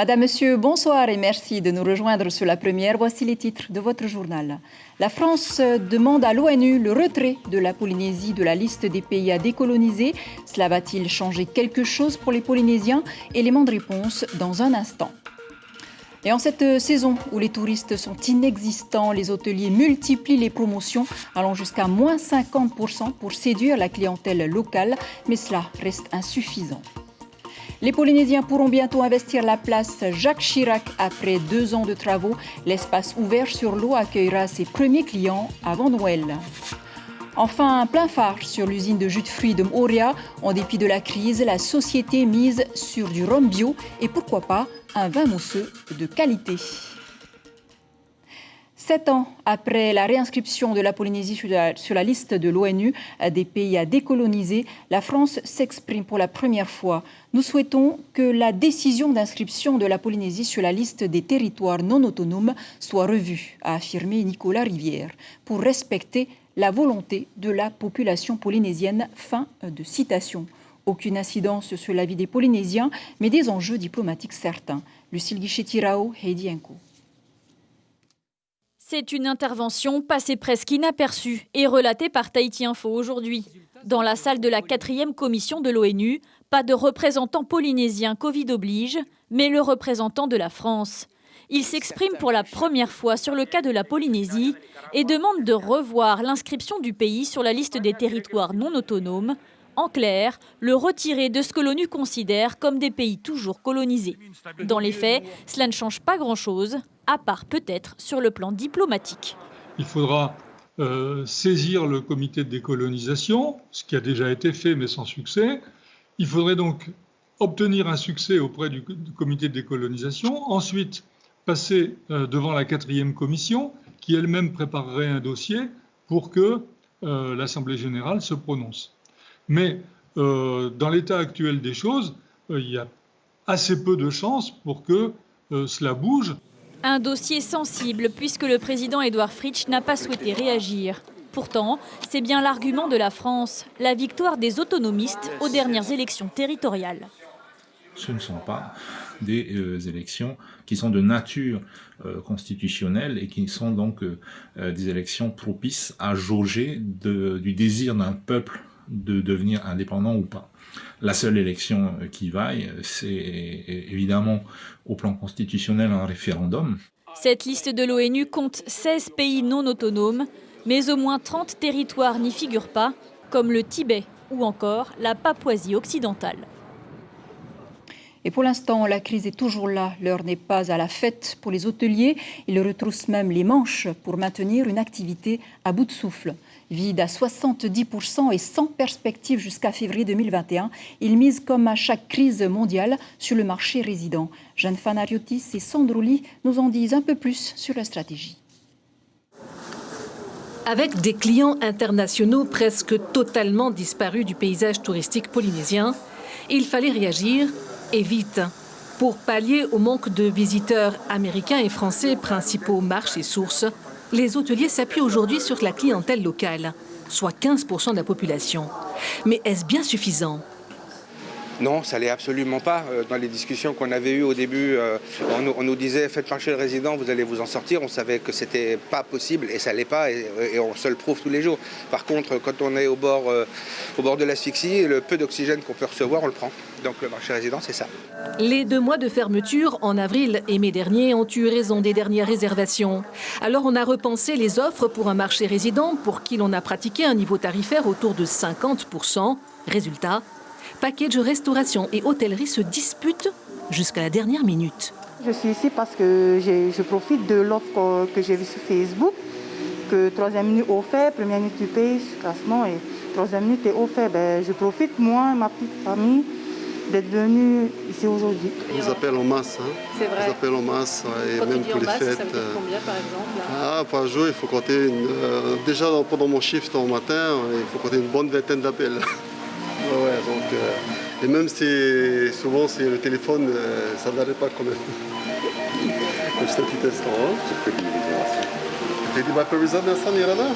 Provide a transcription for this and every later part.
Madame, Monsieur, bonsoir et merci de nous rejoindre sur la première. Voici les titres de votre journal. La France demande à l'ONU le retrait de la Polynésie de la liste des pays à décoloniser. Cela va-t-il changer quelque chose pour les Polynésiens? Élément de réponse dans un instant. Et en cette saison où les touristes sont inexistants, les hôteliers multiplient les promotions, allant jusqu'à moins 50% pour séduire la clientèle locale, mais cela reste insuffisant. Les Polynésiens pourront bientôt investir la place Jacques Chirac après 2 ans de travaux. L'espace ouvert sur l'eau accueillera ses premiers clients avant Noël. Enfin, plein phare sur l'usine de jus de fruits de Moria. En dépit de la crise, la société mise sur du rhum bio et pourquoi pas un vin mousseux de qualité. 7 ans après la réinscription de la Polynésie sur la liste de l'ONU des pays à décoloniser, la France s'exprime pour la première fois. Nous souhaitons que la décision d'inscription de la Polynésie sur la liste des territoires non autonomes soit revue, a affirmé Nicolas Rivière, pour respecter la volonté de la population polynésienne. Fin de citation. Aucune incidence sur la vie des Polynésiens, mais des enjeux diplomatiques certains. Lucille Guichet-Tirao, Heidi Enko. C'est une intervention passée presque inaperçue et relatée par Tahiti Info aujourd'hui. Dans la salle de la 4e commission de l'ONU, pas de représentant polynésien Covid oblige, mais le représentant de la France. Il s'exprime pour la première fois sur le cas de la Polynésie et demande de revoir l'inscription du pays sur la liste des territoires non autonomes. En clair, le retirer de ce que l'ONU considère comme des pays toujours colonisés. Dans les faits, cela ne change pas grand-chose, à part peut-être sur le plan diplomatique. Il faudra saisir le comité de décolonisation, ce qui a déjà été fait mais sans succès. Il faudrait donc obtenir un succès auprès du comité de décolonisation, ensuite passer devant la 4e commission qui elle-même préparerait un dossier pour que l'Assemblée générale se prononce. Mais dans l'état actuel des choses, il y a assez peu de chances pour que cela bouge. Un dossier sensible puisque le président Édouard Fritsch n'a pas souhaité réagir. Pourtant, c'est bien l'argument de la France, la victoire des autonomistes aux dernières élections territoriales. Ce ne sont pas des élections qui sont de nature constitutionnelle et qui sont donc des élections propices à jauger du désir d'un peuple de devenir indépendant ou pas. La seule élection qui vaille, c'est évidemment au plan constitutionnel un référendum. Cette liste de l'ONU compte 16 pays non autonomes, mais au moins 30 territoires n'y figurent pas, comme le Tibet ou encore la Papouasie occidentale. Et pour l'instant, la crise est toujours là. L'heure n'est pas à la fête pour les hôteliers. Ils retroussent même les manches pour maintenir une activité à bout de souffle. Vide à 70% et sans perspective jusqu'à février 2021, ils misent comme à chaque crise mondiale sur le marché résident. Jeanne Fanariotis et Sandrouli nous en disent un peu plus sur la stratégie. Avec des clients internationaux presque totalement disparus du paysage touristique polynésien, il fallait réagir et vite. Pour pallier au manque de visiteurs américains et français, principaux marchés sources, les hôteliers s'appuient aujourd'hui sur la clientèle locale, soit 15% de la population. Mais est-ce bien suffisant ? Non, ça ne l'est absolument pas. Dans les discussions qu'on avait eues au début, on nous disait « faites marcher le résident, vous allez vous en sortir ». On savait que ce n'était pas possible et ça ne l'est pas et on se le prouve tous les jours. Par contre, quand on est au bord de l'asphyxie, le peu d'oxygène qu'on peut recevoir, on le prend. Donc le marché résident, c'est ça. Les 2 mois de fermeture en avril et mai dernier ont eu raison des dernières réservations. Alors on a repensé les offres pour un marché résident pour qui l'on a pratiqué un niveau tarifaire autour de 50%. Résultat, package restauration et hôtellerie se disputent jusqu'à la dernière minute. Je suis ici parce que je profite de l'offre que j'ai vue sur Facebook, que 3e minute offert, première minute tu payes, classement et 3e minute est offert. Je profite, moi et ma petite famille, d'être venus ici aujourd'hui. Ils appellent en masse. C'est vrai. Ils appellent en masse. Et quand même pour les masse, fêtes. Ça veut dire combien par exemple Par jour, il faut compter déjà pendant mon shift au matin, il faut compter une bonne vingtaine d'appels. Donc, et même si souvent c'est le téléphone, ça n'arrête pas quand même. Juste un petit instant. J'ai dit ma période d'instant, il y en a.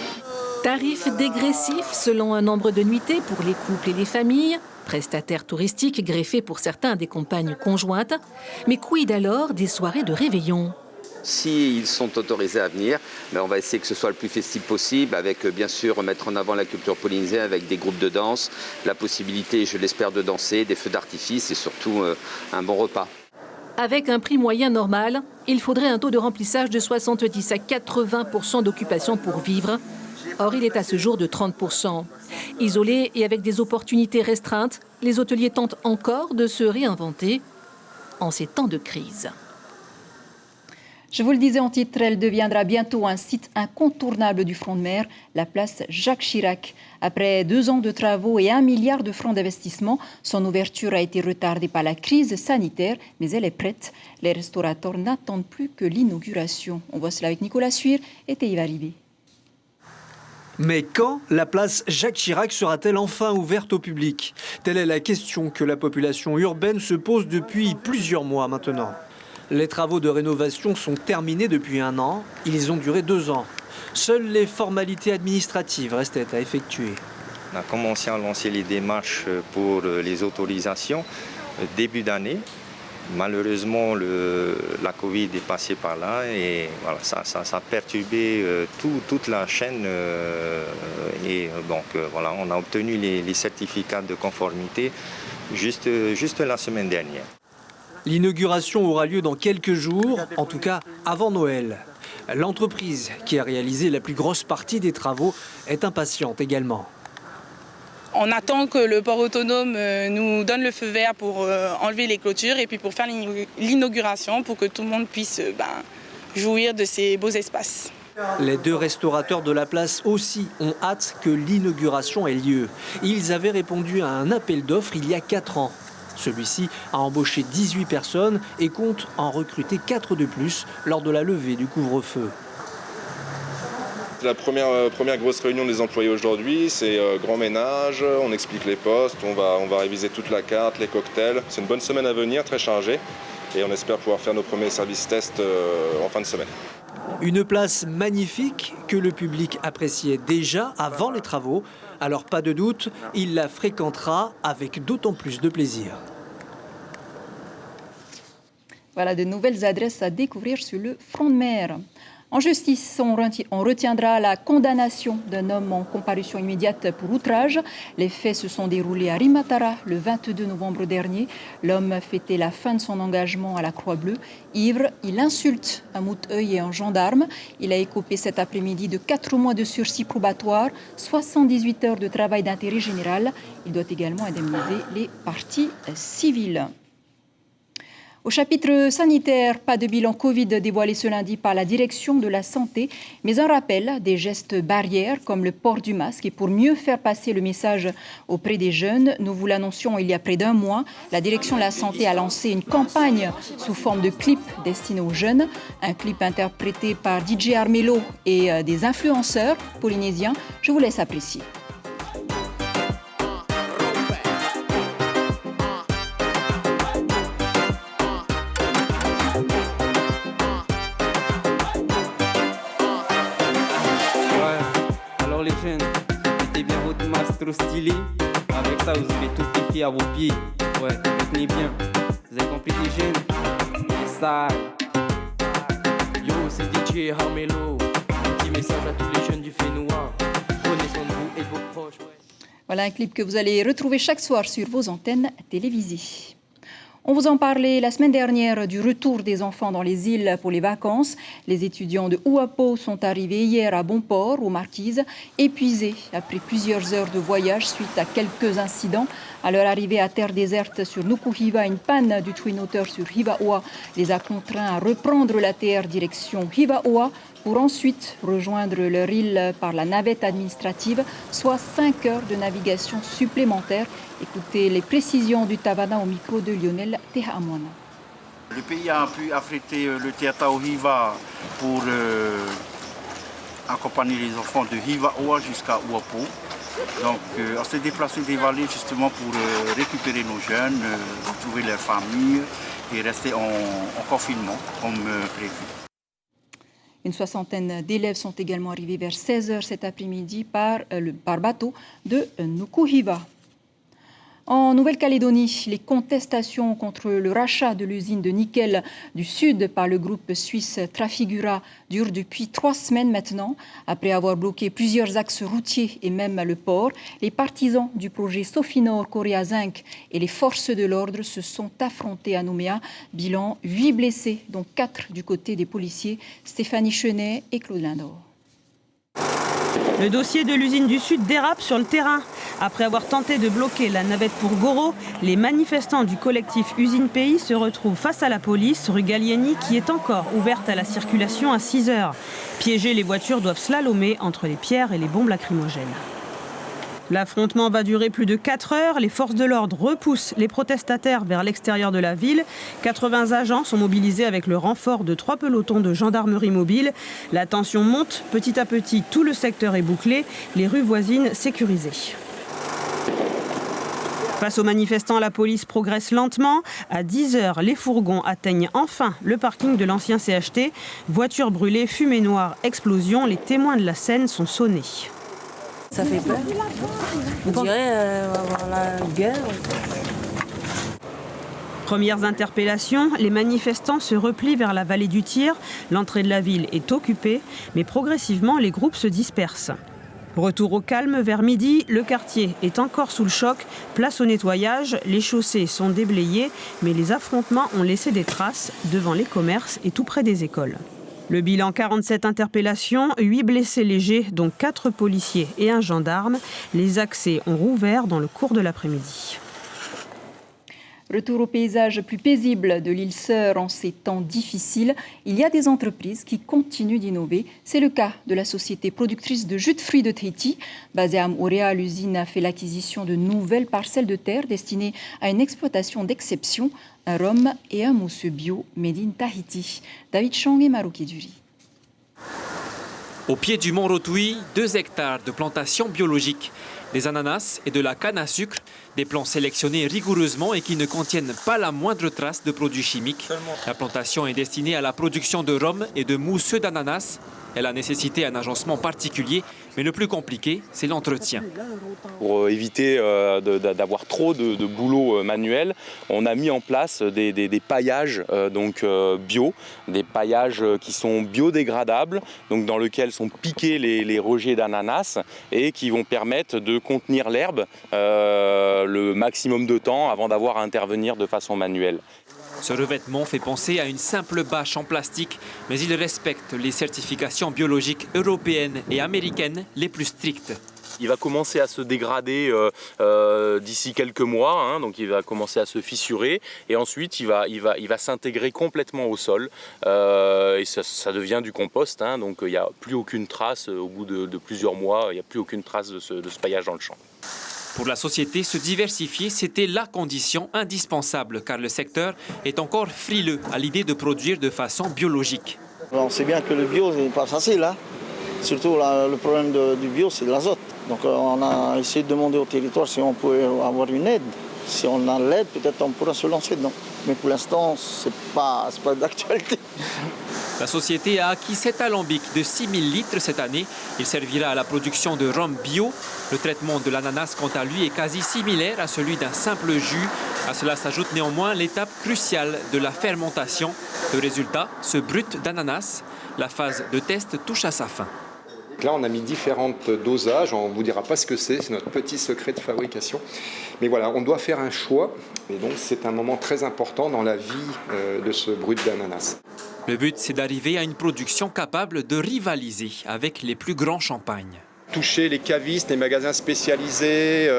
Tarifs dégressifs selon un nombre de nuitées pour les couples et les familles, prestataires touristiques greffés pour certains à des compagnes conjointes. Mais quid alors des soirées de réveillon? S'ils sont autorisés à venir, on va essayer que ce soit le plus festif possible, avec bien sûr mettre en avant la culture polynésienne avec des groupes de danse, la possibilité, je l'espère, de danser, des feux d'artifice et surtout un bon repas. Avec un prix moyen normal, il faudrait un taux de remplissage de 70 à 80% d'occupation pour vivre. Or, il est à ce jour de 30%. Isolés et avec des opportunités restreintes, les hôteliers tentent encore de se réinventer en ces temps de crise. Je vous le disais en titre, elle deviendra bientôt un site incontournable du front de mer, la place Jacques Chirac. Après 2 ans de travaux et 1 milliard de francs d'investissement, son ouverture a été retardée par la crise sanitaire, mais elle est prête. Les restaurateurs n'attendent plus que l'inauguration. On voit cela avec Nicolas Suire et Théiva Rivet. Mais quand la place Jacques Chirac sera-t-elle enfin ouverte au public? Telle est la question que la population urbaine se pose depuis plusieurs mois maintenant. Les travaux de rénovation sont terminés depuis 1 an. Ils ont duré 2 ans. Seules les formalités administratives restaient à effectuer. On a commencé à lancer les démarches pour les autorisations début d'année. Malheureusement, la Covid est passée par là et voilà, ça a perturbé toute la chaîne. Voilà, on a obtenu les certificats de conformité juste la semaine dernière. L'inauguration aura lieu dans quelques jours, en tout cas avant Noël. L'entreprise qui a réalisé la plus grosse partie des travaux est impatiente également. On attend que le port autonome nous donne le feu vert pour enlever les clôtures et puis pour faire l'inauguration pour que tout le monde puisse jouir de ces beaux espaces. Les 2 restaurateurs de la place aussi ont hâte que l'inauguration ait lieu. Ils avaient répondu à un appel d'offres il y a 4 ans. Celui-ci a embauché 18 personnes et compte en recruter 4 de plus lors de la levée du couvre-feu. La première grosse réunion des employés aujourd'hui, c'est grand ménage, on explique les postes, on va réviser toute la carte, les cocktails. C'est une bonne semaine à venir, très chargée, et on espère pouvoir faire nos premiers services tests en fin de semaine. Une place magnifique que le public appréciait déjà avant les travaux. Alors pas de doute, il la fréquentera avec d'autant plus de plaisir. Voilà de nouvelles adresses à découvrir sur le front de mer. En justice, on retiendra la condamnation d'un homme en comparution immédiate pour outrage. Les faits se sont déroulés à Rimatara le 22 novembre dernier. L'homme fêtait la fin de son engagement à la Croix-Bleue. Ivre, il insulte un mouteuil et un gendarme. Il a écopé cet après-midi de 4 mois de sursis probatoire, 78 heures de travail d'intérêt général. Il doit également indemniser les parties civiles. Au chapitre sanitaire, pas de bilan Covid dévoilé ce lundi par la direction de la santé, mais un rappel des gestes barrières comme le port du masque. Et pour mieux faire passer le message auprès des jeunes, nous vous l'annoncions il y a près d'1 mois, la direction de la santé a lancé une campagne sous forme de clip destiné aux jeunes. Un clip interprété par DJ Armello et des influenceurs polynésiens. Je vous laisse apprécier. Stylé, avec ça vous avez tout piqué à vos pieds. Ouais, retenez bien. Vous avez compris les jeunes? Et ça. Yo, c'est DJ Armello. Un petit message à tous les jeunes du Fénois. Prenez soin de vous et de vos proches. Ouais. Voilà un clip que vous allez retrouver chaque soir sur vos antennes télévisées. On vous en parlait la semaine dernière du retour des enfants dans les îles pour les vacances. Les étudiants de Uapo sont arrivés hier à Bonport, aux Marquises, épuisés après plusieurs heures de voyage suite à quelques incidents. À leur arrivée à terre déserte sur Nukuhiva, une panne du Twin Otter sur Hivaoa les a contraints à reprendre la TR direction Hivaoa pour ensuite rejoindre leur île par la navette administrative, soit 5 heures de navigation supplémentaires. Écoutez les précisions du Tavana au micro de Lionel Tehamwana. Le pays a pu affréter le théâtre au Hiva pour accompagner les enfants de Hivaoa jusqu'à Uapo. Donc on s'est déplacé des vallées justement pour récupérer nos jeunes, retrouver leurs familles et rester en confinement comme prévu. Une soixantaine d'élèves sont également arrivés vers 16h cet après-midi par bateau de Nukuhiva. En Nouvelle-Calédonie, les contestations contre le rachat de l'usine de nickel du Sud par le groupe suisse Trafigura durent depuis 3 semaines maintenant. Après avoir bloqué plusieurs axes routiers et même le port, les partisans du projet Sofinor Korea Zinc et les forces de l'ordre se sont affrontés à Nouméa. Bilan 8 blessés, dont 4 du côté des policiers, Stéphanie Chenet et Claude Lindor. Le dossier de l'usine du Sud dérape sur le terrain. Après avoir tenté de bloquer la navette pour Goro, les manifestants du collectif Usine Pays se retrouvent face à la police, rue Gallieni, qui est encore ouverte à la circulation à 6h. Piégées, les voitures doivent slalomer entre les pierres et les bombes lacrymogènes. L'affrontement va durer plus de 4 heures. Les forces de l'ordre repoussent les protestataires vers l'extérieur de la ville. 80 agents sont mobilisés avec le renfort de 3 pelotons de gendarmerie mobile. La tension monte. Petit à petit, tout le secteur est bouclé. Les rues voisines sécurisées. Face aux manifestants, la police progresse lentement. À 10h, les fourgons atteignent enfin le parking de l'ancien CHT. Voitures brûlées, fumée noire, explosion. Les témoins de la scène sont sonnés. Ça fait peur. On dirait on va avoir la guerre. Premières interpellations, les manifestants se replient vers la vallée du Tir. L'entrée de la ville est occupée, mais progressivement, les groupes se dispersent. Retour au calme vers midi, le quartier est encore sous le choc. Place au nettoyage, les chaussées sont déblayées, mais les affrontements ont laissé des traces devant les commerces et tout près des écoles. Le bilan, 47 interpellations, 8 blessés légers, dont 4 policiers et un gendarme. Les accès ont rouvert dans le cours de l'après-midi. Retour au paysage plus paisible de l'île Sœur en ces temps difficiles. Il y a des entreprises qui continuent d'innover. C'est le cas de la société productrice de jus de fruits de Tahiti. Basée à Moorea, l'usine a fait l'acquisition de nouvelles parcelles de terre destinées à une exploitation d'exception, un rhum et un mousseux bio made in Tahiti. David Chang et Marouki Duri. Au pied du mont Rotui, 2 hectares de plantations biologiques, des ananas et de la canne à sucre, des plants sélectionnés rigoureusement et qui ne contiennent pas la moindre trace de produits chimiques. La plantation est destinée à la production de rhum et de mousseux d'ananas. Elle a nécessité un agencement particulier, mais le plus compliqué, c'est l'entretien. Pour éviter d'avoir trop de boulot manuel, on a mis en place des paillages bio, des paillages qui sont biodégradables, donc dans lesquels sont piqués les rejets d'ananas et qui vont permettre de contenir l'herbe le maximum de temps avant d'avoir à intervenir de façon manuelle. Ce revêtement fait penser à une simple bâche en plastique, mais il respecte les certifications biologiques européennes et américaines les plus strictes. Il va commencer à se dégrader d'ici quelques mois, donc il va commencer à se fissurer et ensuite il va s'intégrer complètement au sol et ça devient du compost, donc il n'y a plus aucune trace au bout de plusieurs mois, il n'y a plus aucune trace de ce paillage dans le champ. Pour la société, se diversifier, c'était la condition indispensable car le secteur est encore frileux à l'idée de produire de façon biologique. On sait bien que le bio n'est pas facile, Surtout le problème du bio, c'est l'azote. Donc on a essayé de demander au territoire si on pouvait avoir une aide. Si on a l'aide, peut-être on pourra se lancer dedans. Mais pour l'instant, ce n'est pas d'actualité. La société a acquis 7 alambics de 6000 litres cette année. Il servira à la production de rhum bio. Le traitement de l'ananas, quant à lui, est quasi similaire à celui d'un simple jus. À cela s'ajoute néanmoins l'étape cruciale de la fermentation. Le résultat, ce brut d'ananas. La phase de test touche à sa fin. Là, on a mis différents dosages. On ne vous dira pas ce que c'est notre petit secret de fabrication. Mais voilà, on doit faire un choix. Et donc, c'est un moment très important dans la vie de ce brut d'ananas. Le but, c'est d'arriver à une production capable de rivaliser avec les plus grands champagnes. Toucher les cavistes, les magasins spécialisés.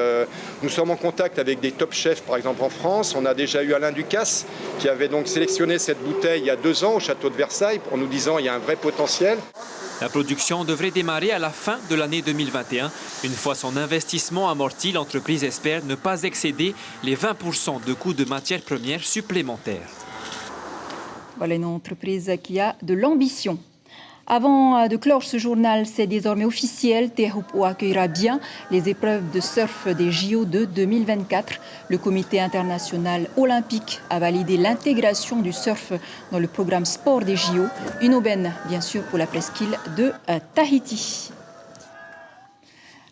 Nous sommes en contact avec des top chefs, par exemple en France. On a déjà eu Alain Ducasse qui avait donc sélectionné cette bouteille il y a 2 ans au château de Versailles en nous disant qu'il y a un vrai potentiel. La production devrait démarrer à la fin de l'année 2021. Une fois son investissement amorti, l'entreprise espère ne pas excéder les 20% de coûts de matières premières supplémentaires. Voilà une entreprise qui a de l'ambition. Avant de clore ce journal, c'est désormais officiel. Teahupo'o accueillera bien les épreuves de surf des JO de 2024. Le comité international olympique a validé l'intégration du surf dans le programme sport des JO. Une aubaine, bien sûr, pour la presqu'île de Tahiti.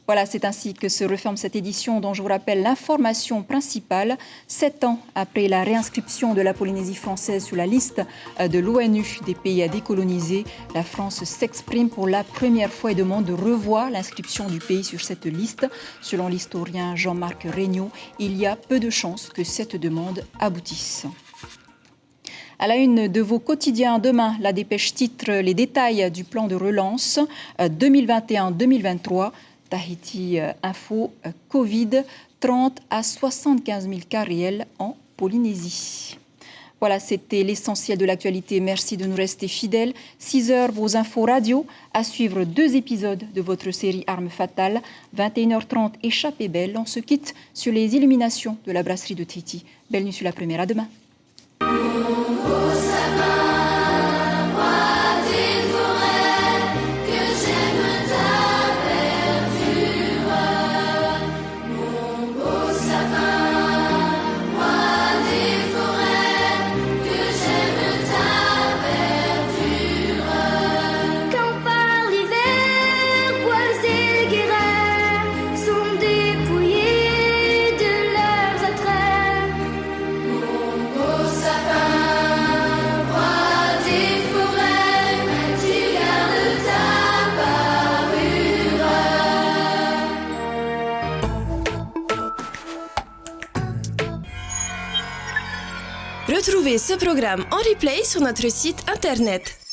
Voilà, c'est ainsi que se referme cette édition dont je vous rappelle l'information principale. 7 ans après la réinscription de la Polynésie française sur la liste de l'ONU des pays à décoloniser, la France s'exprime pour la première fois et demande de revoir l'inscription du pays sur cette liste. Selon l'historien Jean-Marc Regnault, il y a peu de chances que cette demande aboutisse. À la une de vos quotidiens, demain, la dépêche titre les détails du plan de relance 2021-2023. Tahiti Info, Covid, 30 à 75 000 cas réels en Polynésie. Voilà, c'était l'essentiel de l'actualité. Merci de nous rester fidèles. 6 heures, vos infos radio. À suivre 2 épisodes de votre série Armes fatales. 21h30, Échappée belle. On se quitte sur les illuminations de la brasserie de Tahiti. Belle nuit sur la première. À demain. Retrouvez ce programme en replay sur notre site internet